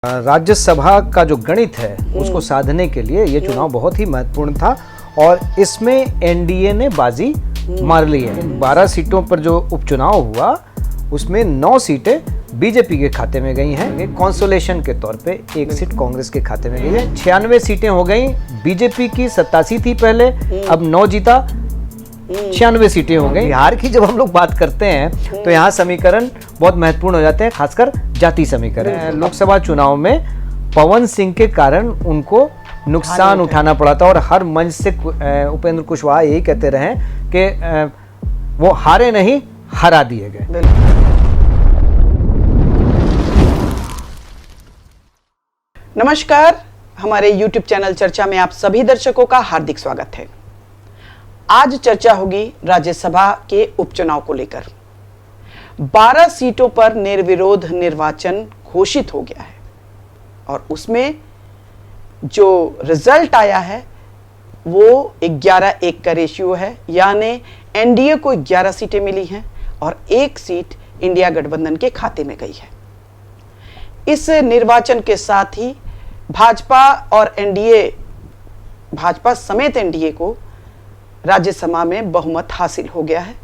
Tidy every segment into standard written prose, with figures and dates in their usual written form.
राज्यसभा का जो गणित है उसको साधने के लिए ये चुनाव बहुत ही महत्वपूर्ण था और इसमें एनडीए ने बाजी मार ली है। 12 सीटों पर जो उपचुनाव हुआ उसमें 9 सीटें बीजेपी के खाते में गई हैं। कंसोलेशन के तौर पे एक सीट कांग्रेस के खाते में गई है। 96 सीटें हो गई। बीजेपी की 87 थी पहले, अब 9 जीता, 96 सीटें हो गई। बिहार की जब हम लोग बात करते हैं तो यहाँ समीकरण बहुत महत्वपूर्ण हो जाते हैं, खासकर जाति समीकरण। लोकसभा चुनाव में पवन सिंह के कारण उनको नुकसान उठाना पड़ा था और हर मंच से उपेंद्र कुशवाहा यही कहते रहे कि वो हारे नहीं, हरा दिए गए। नमस्कार, हमारे YouTube चैनल चर्चा में आप सभी दर्शकों का हार्दिक स्वागत है। आज चर्चा होगी राज्यसभा के उपचुनाव को लेकर। 12 सीटों पर निर्विरोध निर्वाचन घोषित हो गया है और उसमें जो रिजल्ट आया है वो 11-1 का रेशियो है, यानी एनडीए को 11 सीटें मिली हैं और 1 सीट इंडिया गठबंधन के खाते में गई है। इस निर्वाचन के साथ ही भाजपा और एनडीए, भाजपा समेत एनडीए को राज्यसभा में बहुमत हासिल हो गया है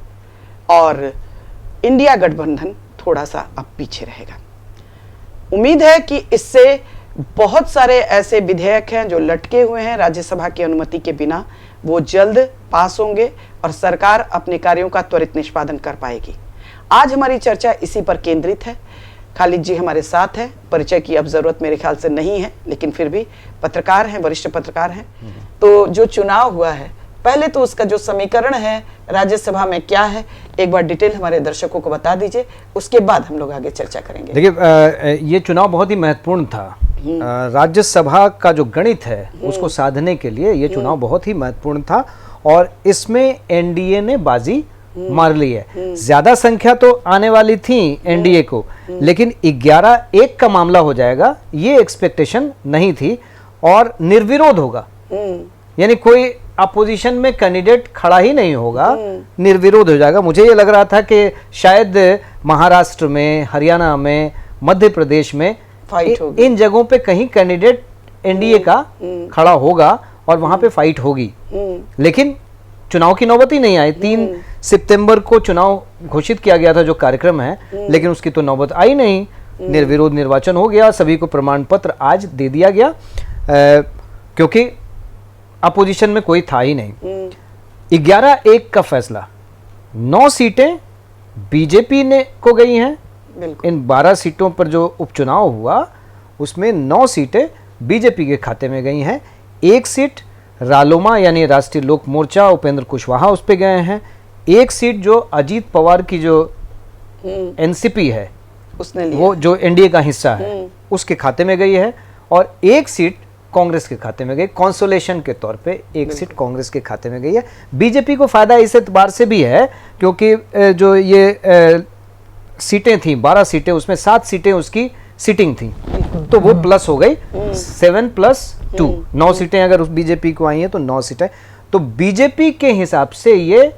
और इंडिया गठबंधन थोड़ा सा अब पीछे रहेगा। उम्मीद है कि इससे बहुत सारे ऐसे विधेयक हैं जो लटके हुए हैं राज्यसभा की अनुमति के बिना, वो जल्द पास होंगे और सरकार अपने कार्यों का त्वरित निष्पादन कर पाएगी। आज हमारी चर्चा इसी पर केंद्रित है। खालिद जी हमारे साथ हैं। परिचय की अब जरूरत मेरे ख्याल से नहीं है, लेकिन फिर भी पत्रकार हैं, वरिष्ठ पत्रकार हैं। तो जो चुनाव हुआ है, पहले तो उसका जो समीकरण है राज्यसभा में क्या है, एक बार डिटेल हमारे दर्शकों को बता दीजिए, उसके बाद हम लोग आगे चर्चा करेंगे। देखिए, ये चुनाव बहुत ही महत्वपूर्ण था। राज्यसभा का जो गणित है उसको साधने के लिए ये चुनाव बहुत ही महत्वपूर्ण था और इसमें एनडीए ने बाजी मार ली है। ज्यादा संख्या तो आने वाली थी एनडीए को, लेकिन 11-1 का मामला हो जाएगा ये एक्सपेक्टेशन नहीं थी और निर्विरोध होगा, यानी कोई अपोजिशन में कैंडिडेट खड़ा ही नहीं होगा, निर्विरोध हो जाएगा। मुझे ये लग रहा था कि शायद महाराष्ट्र में, हरियाणा में, मध्य प्रदेश में फाइट होगी, इन जगहों पे कहीं कैंडिडेट एनडीए का खड़ा होगा और वहां पे फाइट होगी, लेकिन चुनाव की नौबत ही नहीं आई। 3 सितंबर को चुनाव घोषित किया गया था जो कार्यक्रम है, लेकिन उसकी तो नौबत आई नहीं। निर्विरोध निर्वाचन हो गया, सभी को प्रमाण पत्र आज दे दिया गया क्योंकि अपोजिशन में कोई था ही नहीं। 11-1 का फैसला, 9 सीटें बीजेपी ने को गई हैं। इन 12 सीटों पर जो उपचुनाव हुआ उसमें 9 सीटें बीजेपी के खाते में गई हैं। 1 सीट रालोमा यानी राष्ट्रीय लोक मोर्चा, उपेंद्र कुशवाहा उस पे गए हैं। 1 सीट जो अजीत पवार की जो एनसीपी है उसने लिया, वो जो एनडीए का हिस्सा है उसके खाते में गई है और 1 सीट कांग्रेस के खाते में गई। कंसोलेशन के तौर पे 1 सीट कांग्रेस के खाते में गई है। बीजेपी को फायदा इस एतबार से भी है क्योंकि जो ये सीटें थी 12 सीटें, उसमें 7 सीटें उसकी सीटिंग थी, तो वो प्लस हो गई 7+2, 9 सीटें अगर उस बीजेपी को आई हैं तो 9 सीटें। तो बीजेपी के हिसाब से ये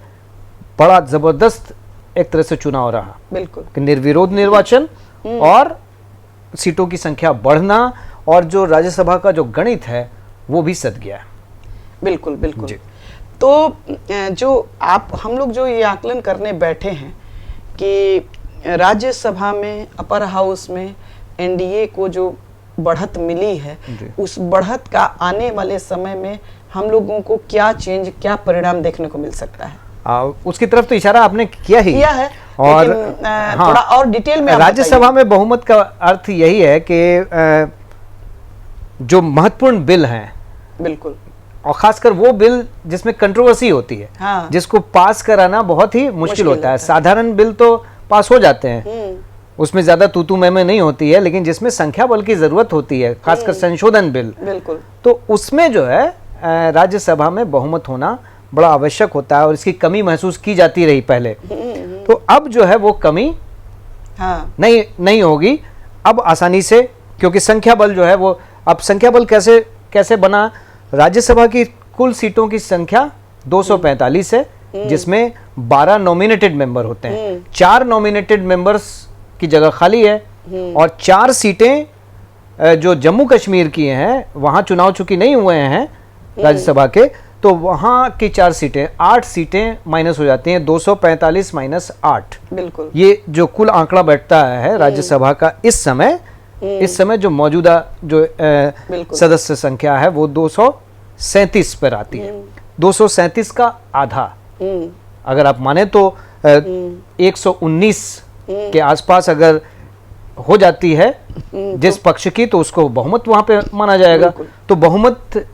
बड़ा जबरदस्त एक तरह से चुनाव रहा, बिल्कुल निर्विरोध निर्वाचन और सीटों की संख्या बढ़ना और जो राज्यसभा का जो गणित है वो भी सध गया। बिल्कुल बिल्कुल। तो जो हम लोग जो ये आकलन करने बैठे हैं कि राज्यसभा में, अपर हाउस में एनडीए को जो बढ़त मिली है, उस बढ़त का आने वाले समय में हम लोगों को क्या चेंज, क्या परिणाम देखने को मिल सकता है, उसकी तरफ तो इशारा आपने किया है। और थोड़ा और डिटेल में राज्यसभा में बहुमत का अर्थ यही है कि जो महत्वपूर्ण बिल हैं, बिल्कुल, और खासकर वो बिल जिसमें कंट्रोवर्सी होती है, जिसको पास कराना बहुत ही मुश्किल होता है। साधारण बिल तो पास हो जाते हैं, उसमें ज्यादा तू मैं नहीं होती है, लेकिन जिसमें संख्या बल की जरूरत होती है, खासकर संशोधन बिल, बिल्कुल, तो उसमें जो है राज्यसभा में बहुमत होना बड़ा आवश्यक होता है और इसकी कमी महसूस की जाती रही पहले। तो अब जो है वो कमी नहीं होगी अब आसानी से, क्योंकि संख्या बल जो है वो, अब संख्या बल कैसे बना, राज्यसभा की कुल सीटों की संख्या 245 है, जिसमें 12 नॉमिनेटेड मेंबर होते हैं। 4 नॉमिनेटेड मेंबर्स की जगह खाली है और 4 सीटें जो जम्मू कश्मीर की हैं वहाँ चुनाव चूंकि नहीं हुए हैं राज्यसभा के, तो वहाँ की 4 सीटें 8 सीटें माइनस हो जाती हैं, 245 माइनस 8। बिल्कुल ये जो कुल आंकड़ा बैठता है राज्यसभा का इस समय जो मौजूदा जो सदस्य संख्या है वो 237 पर आती है। 237 का आधा अगर आप माने तो 119 के आसपास अगर हो जाती है जिस पक्ष की, तो उसको बहुमत वहां पे माना जाएगा। तो बहुमत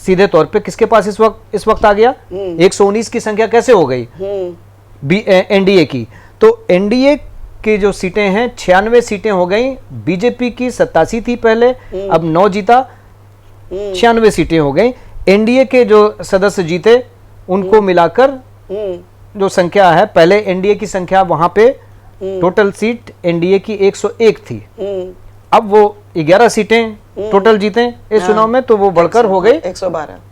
सीधे तौर पे किसके पास इस वक्त आ गया? 119 की संख्या कैसे हो गई? एनडीए की। तो एनडीए की जो सीटें हैं 96 सीटें हो गई। बीजेपी की 87 थी पहले, अब 9 जीता, 96 सीटें हो गई। एनडीए के जो सदस्य जीते उनको मिलाकर जो संख्या है, पहले एनडीए की संख्या वहां पे टोटल सीट एनडीए की 101 थी, अब वो 11 सीटें टोटल जीते इस चुनाव में, तो वो बढ़कर हो गई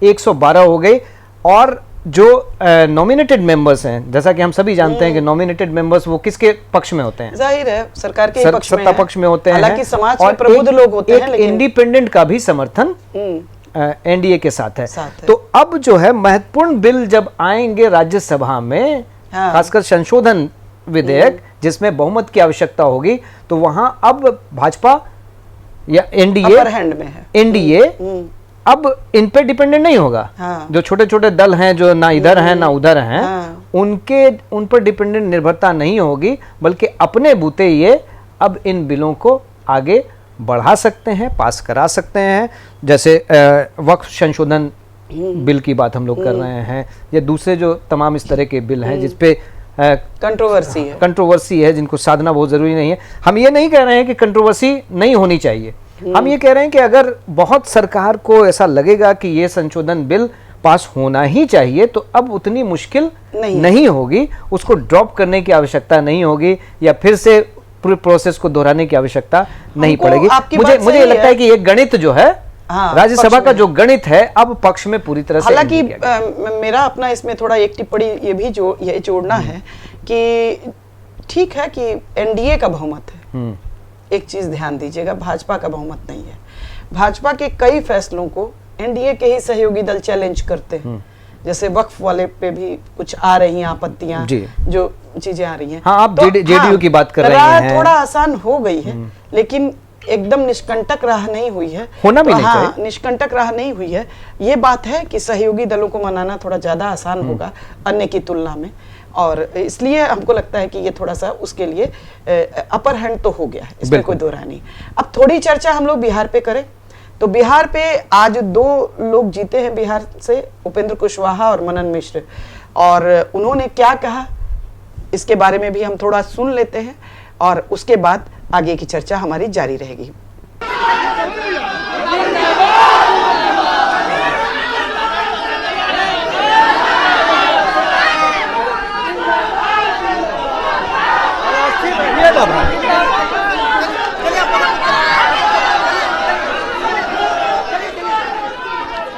112 हो गई। और जो नॉमिनेटेड मेंबर्स हैं, जैसा कि हम सभी जानते हैं कि नॉमिनेटेड मेंबर्स वो किसके पक्ष में होते हैं? जाहिर है सरकार के पक्ष में, सत्ता पक्ष में होते हैं। हालांकि समाज के प्रबुद्ध लोग होते हैं, लेकिन इंडिपेंडेंट का भी समर्थन एनडीए के साथ है। तो अब जो है महत्वपूर्ण बिल जब आएंगे राज्यसभा में, खासकर संशोधन विधेयक जिसमें बहुमत की आवश्यकता होगी, तो वहां अब भाजपा या एनडीए अपर हैंड में है। एनडीए अब इन पे डिपेंडेंट नहीं होगा। जो छोटे छोटे दल हैं जो ना इधर हैं ना उधर हैं, उन पर डिपेंडेंट निर्भरता नहीं होगी, बल्कि अपने बूते ये अब इन बिलों को आगे बढ़ा सकते हैं, पास करा सकते हैं। जैसे वक्फ संशोधन बिल की बात हम लोग कर रहे हैं, या दूसरे जो तमाम इस तरह के बिल हैं जिसपे कंट्रोवर्सी है, जिनको साधना बहुत जरूरी नहीं है। हम ये नहीं कह रहे हैं कि कंट्रोवर्सी नहीं होनी चाहिए, हम ये कह रहे हैं कि अगर बहुत सरकार को ऐसा लगेगा कि ये संशोधन बिल पास होना ही चाहिए, तो अब उतनी मुश्किल नहीं होगी, उसको ड्रॉप करने की आवश्यकता नहीं होगी, या फिर से पूरे प्रोसेस को दोहराने की आवश्यकता नहीं पड़ेगी। मुझे लगता है कि ये गणित जो है, राज्यसभा का जो गणित है, अब पक्ष में पूरी तरह से। हालांकि मेरा अपना इसमें थोड़ा एक टिप्पणी ये भी ये जोड़ना है कि ठीक है कि एनडीए का बहुमत है, एक चीज ध्यान दीजिएगा, भाजपा का बहुमत नहीं है। भाजपा के कई फैसलों को एनडीए के ही सहयोगी दल चैलेंज करते हैं, जैसे वक्फ वाले पे भी कुछ आ रही हैं आपत्तियां, जो चीजें आ रही हैं। हाँ, आप जेडीयू की बात कर रहे हैं। थोड़ा आसान हो गई है, लेकिन एकदम निष्कंटक राह नहीं हुई है, होना भी नहीं चाहिए। निष्कंटक राह नहीं हुई है। ये बात है कि सहयोगी दलों को मनाना थोड़ा ज्यादा आसान होगा अन्य की तुलना में, और इसलिए हमको लगता है कि ये थोड़ा सा उसके लिए अपर हैंड तो हो गया है, इसमें कोई दो राय नहीं। अब थोड़ी चर्चा हम लोग बिहार पे करें, तो बिहार पे आज 2 लोग जीते हैं बिहार से, उपेंद्र कुशवाहा और मनन मिश्र, और उन्होंने क्या कहा इसके बारे में भी हम थोड़ा सुन लेते हैं, और उसके बाद आगे की चर्चा हमारी जारी रहेगी।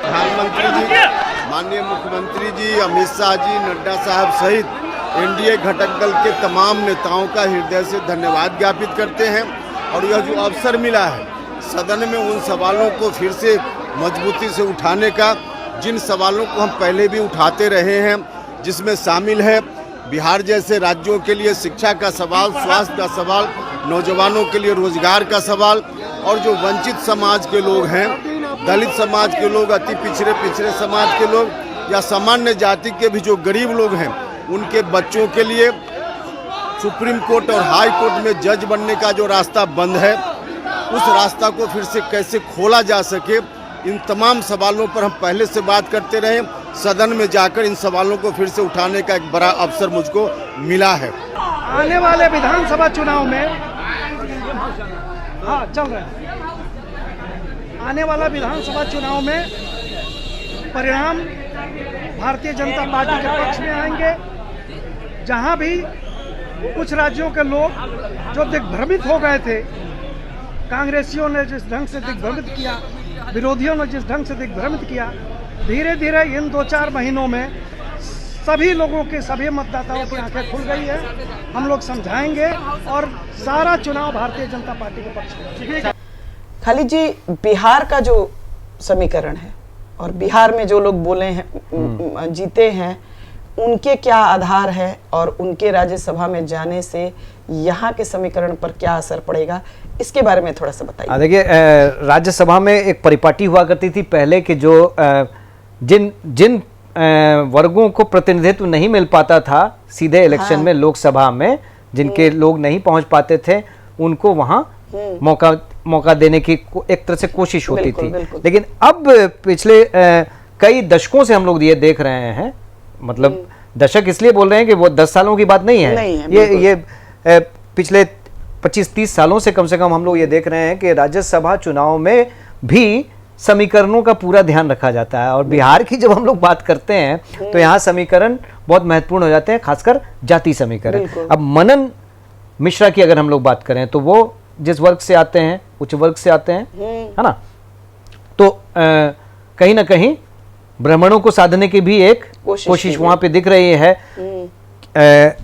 प्रधानमंत्री जी, माननीय मुख्यमंत्री जी, अमित शाह जी, नड्डा साहब सहित एनडीए घटक दल के तमाम नेताओं का हृदय से धन्यवाद ज्ञापित करते हैं। और यह जो अवसर मिला है सदन में उन सवालों को फिर से मजबूती से उठाने का, जिन सवालों को हम पहले भी उठाते रहे हैं, जिसमें शामिल है बिहार जैसे राज्यों के लिए शिक्षा का सवाल, स्वास्थ्य का सवाल, नौजवानों के लिए रोजगार का सवाल, और जो वंचित समाज के लोग हैं, दलित समाज के लोग, अति पिछड़े समाज के लोग, या सामान्य जाति के भी जो गरीब लोग हैं, उनके बच्चों के लिए सुप्रीम कोर्ट और हाई कोर्ट में जज बनने का जो रास्ता बंद है, उस रास्ता को फिर से कैसे खोला जा सके, इन तमाम सवालों पर हम पहले से बात करते रहे। सदन में जाकर इन सवालों को फिर से उठाने का एक बड़ा अवसर मुझको मिला है। आने वाले विधानसभा चुनाव में आने वाला विधानसभा चुनाव में परिणाम भारतीय जनता पार्टी के पक्ष में आएंगे। जहां भी कुछ राज्यों के लोग जो दिग्भ्रमित हो गए थे, कांग्रेसियों ने जिस ढंग से दिग्भ्रमित किया, विरोधियों ने जिस ढंग से दिग्भ्रमित किया, धीरे धीरे इन 2-4 महीनों में सभी लोगों के, सभी मतदाताओं की आंखें खुल गई है। हम लोग समझाएंगे और सारा चुनाव भारतीय जनता पार्टी के पक्ष में। खालिद जी, बिहार का जो समीकरण है और बिहार में जो लोग बोले हैं जीते हैं, उनके क्या आधार है और उनके राज्यसभा में जाने से यहाँ के समीकरण पर क्या असर पड़ेगा, इसके बारे में थोड़ा सा बताइए। देखिए, राज्यसभा में एक परिपाटी हुआ करती थी पहले कि जो जिन वर्गों को प्रतिनिधित्व नहीं मिल पाता था सीधे इलेक्शन में, लोकसभा में जिनके लोग नहीं पहुंच पाते थे, उनको वहां मौका देने की एक तरह से कोशिश होती थी। लेकिन अब पिछले कई दशकों से हम लोग ये देख रहे हैं, मतलब दशक इसलिए बोल रहे हैं कि वो 10 सालों की बात नहीं है, ये पिछले 25-30 सालों से कम हम लोग ये देख रहे हैं कि राज्यसभा चुनाव में भी समीकरणों का पूरा ध्यान रखा जाता है। और बिहार की जब हम लोग बात करते हैं तो यहाँ समीकरण बहुत महत्वपूर्ण हो जाते हैं, खासकर जाति समीकरण। अब मनन मिश्रा की अगर हम लोग बात करें तो वो जिस वर्ग से आते हैं, उच्च वर्ग से आते हैं, है ना, तो कहीं ना कहीं ब्राह्मणों को साधने की भी एक कोशिश वहां पे दिख रही है।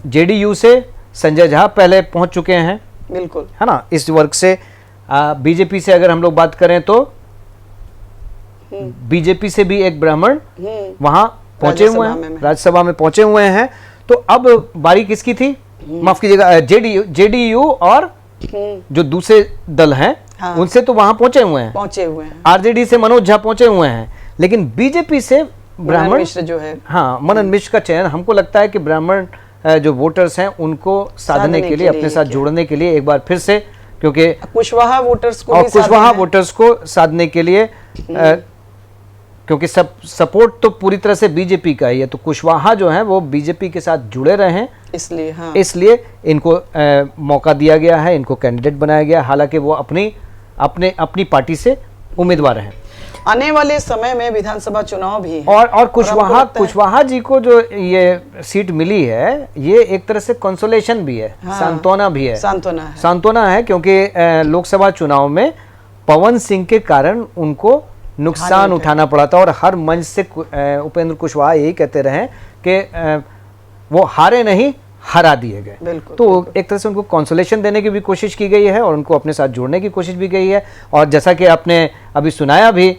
जेडीयू से संजय झा पहले पहुंच चुके हैं, बिल्कुल, है ना, इस वर्ग से। बीजेपी से अगर हम लोग बात करें तो बीजेपी से भी एक ब्राह्मण वहां पहुंचे हुए हैं, राज्यसभा में पहुंचे हुए हैं। तो अब बारी किसकी थी, माफ कीजिएगा, जेडीयू और जो दूसरे दल हैं, हाँ, उनसे तो वहां पहुंचे हुए हैं। आरजेडी से मनोज झा पहुंचे हुए हैं, लेकिन बीजेपी से ब्राह्मण मिश्र जो है, हाँ, मनन मिश्र का चयन हमको लगता है कि ब्राह्मण जो वोटर्स हैं उनको साधने के लिए, अपने साथ जोड़ने के लिए एक बार फिर से, क्योंकि कुशवाहा वोटर्स को साधने के लिए, क्योंकि सब सपोर्ट तो पूरी तरह से बीजेपी का ही है, तो कुशवाहा जो है वो बीजेपी के साथ जुड़े रहे हैं, इसलिए हाँ, इसलिए इनको मौका दिया गया है, इनको कैंडिडेट बनाया गया। हालांकि वो अपनी पार्टी से उम्मीदवार हैं। आने वाले समय में विधानसभा चुनाव भी है और कुशवाहा जी को जो ये सीट मिली है, ये एक तरह से कंसोलेशन भी है, हाँ, सांत्वना भी है, सांत्वना है, क्योंकि लोकसभा चुनाव में पवन सिंह के कारण उनको नुकसान उठाना पड़ा था और हर मंच से उपेंद्र कुशवाहा यही कहते रहे कि वो हारे नहीं, हरा दिए गए। तो एक तरह से उनको कंसोलेशन देने की भी कोशिश की गई है और उनको अपने साथ जोड़ने की कोशिश भी गई है। और जैसा कि आपने अभी सुनाया भी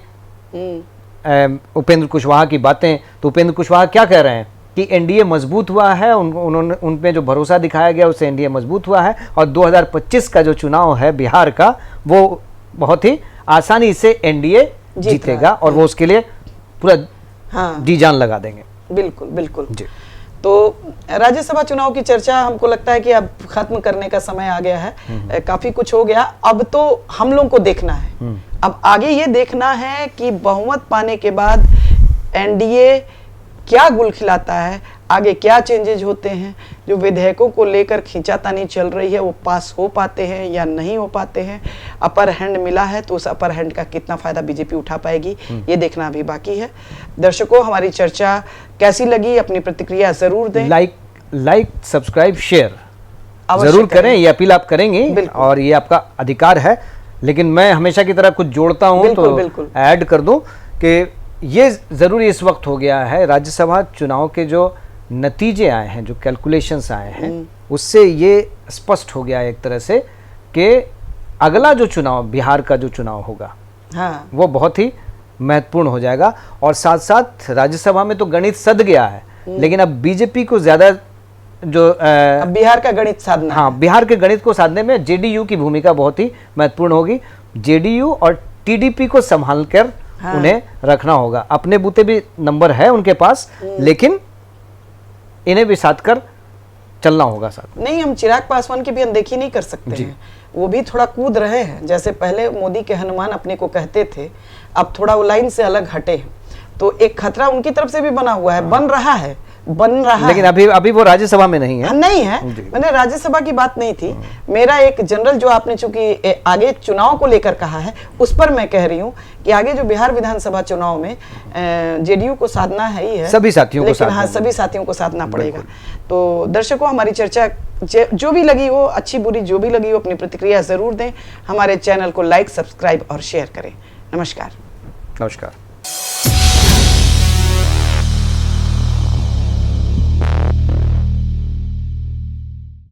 उपेंद्र कुशवाहा की बातें, तो उपेंद्र कुशवाहा क्या कह रहे हैं कि एनडीए मजबूत हुआ है, उन्होंने उनपे जो भरोसा दिखाया गया उससे एनडीए मजबूत हुआ है और 2025 का जो चुनाव है बिहार का, वो बहुत ही आसानी से एनडीए जीतेगा और वो उसके लिए पूरा, हाँ, जी जान लगा देंगे। बिल्कुल बिल्कुल जी। तो राज्यसभा चुनाव की चर्चा हमको लगता है कि अब खत्म करने का समय आ गया है, काफी कुछ हो गया। अब तो हम लोग को देखना है, अब आगे ये देखना है कि बहुमत पाने के बाद एनडीए क्या गुल खिलाता है, आगे क्या चेंजेज होते हैं, जो विधेयकों को लेकर खींचातानी चल रही है वो पास हो पाते हैं या नहीं हो पाते हैं, अपर हैंड मिला है तो उस अपर हैंड का कितना फायदा बीजेपी उठा पाएगी, ये देखना अभी बाकी है। दर्शकों, हमारी चर्चा कैसी लगी, अपनी प्रतिक्रिया जरूर दें, लाइक सब्सक्राइब शेयर जरूर करें, ये अपील आप करेंगे और ये आपका अधिकार है। लेकिन मैं हमेशा की तरह कुछ जोड़ता हूं तो ऐड कर दूं कि ये जरूरी इस वक्त हो गया है, राज्यसभा चुनाव के जो नतीजे आए हैं, जो कैलकुलेशंस आए हैं, उससे ये स्पष्ट हो गया एक तरह से कि अगला जो चुनाव, बिहार का जो चुनाव होगा, हाँ, वो बहुत ही महत्वपूर्ण हो जाएगा। और साथ साथ राज्यसभा में तो गणित सध गया है, लेकिन अब बीजेपी को ज्यादा जो बिहार का गणित साधना, हाँ, बिहार के गणित को साधने में जेडीयू की भूमिका बहुत ही महत्वपूर्ण होगी। जेडीयू और टीडीपी को संभाल कर, हाँ, उन्हें रखना होगा। अपने बूते भी नंबर है उनके पास, लेकिन इन्हें भी साथ कर चलना होगा साथ। नहीं, हम चिराग पासवान की भी अनदेखी नहीं कर सकते हैं, वो भी थोड़ा कूद रहे हैं, जैसे पहले मोदी के हनुमान अपने को कहते थे, अब थोड़ा वो लाइन से अलग हटे हैं, तो एक खतरा उनकी तरफ से भी बना हुआ है, बन रहा है, लेकिन अभी वो राज्यसभा में नहीं है, नहीं है, मैंने राज्यसभा की बात नहीं थी, मेरा एक जनरल जो आपने चूंकि आगे चुनाव को लेकर कहा है उस पर मैं कह रही हूं कि आगे जो बिहार विधानसभा चुनाव में जेडीयू को साधना है ही है, सभी साथियों को, हाँ, सभी साथियों को साधना पड़ेगा। तो दर्शकों, हमारी चर्चा जो भी लगी हो, अच्छी बुरी जो भी लगी हो, अपनी प्रतिक्रिया जरूर दें, हमारे चैनल को लाइक, सब्सक्राइब और शेयर करें। नमस्कार।